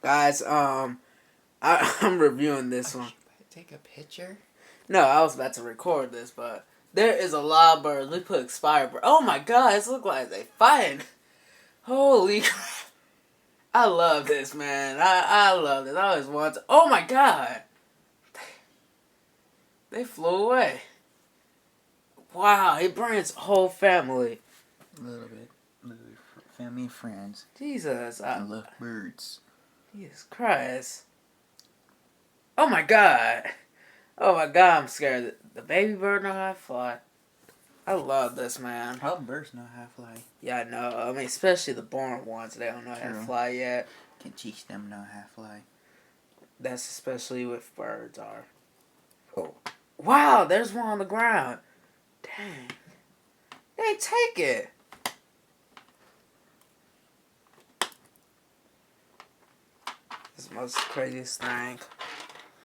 Guys, I'm reviewing this one. Take a picture? No, I was about to record this, but there is a lot of birds. We put expired birds. Oh my god, it looks like they fighting. Holy crap. I love this, man. I love this. I always want to. Oh my god. They flew away. Wow, it brings whole family. A little bit. Family and friends. Jesus. I love birds. Jesus Christ. Oh my god. Oh my god, I'm scared. The baby bird know how to fly. I love this, man. How birds know how to fly? Yeah, I know. I mean, especially the born ones. They don't know how to fly yet. Can teach them know how to fly. That's especially with birds are. Oh. Wow, there's one on the ground. Dang. They take it. This is the most craziest thing.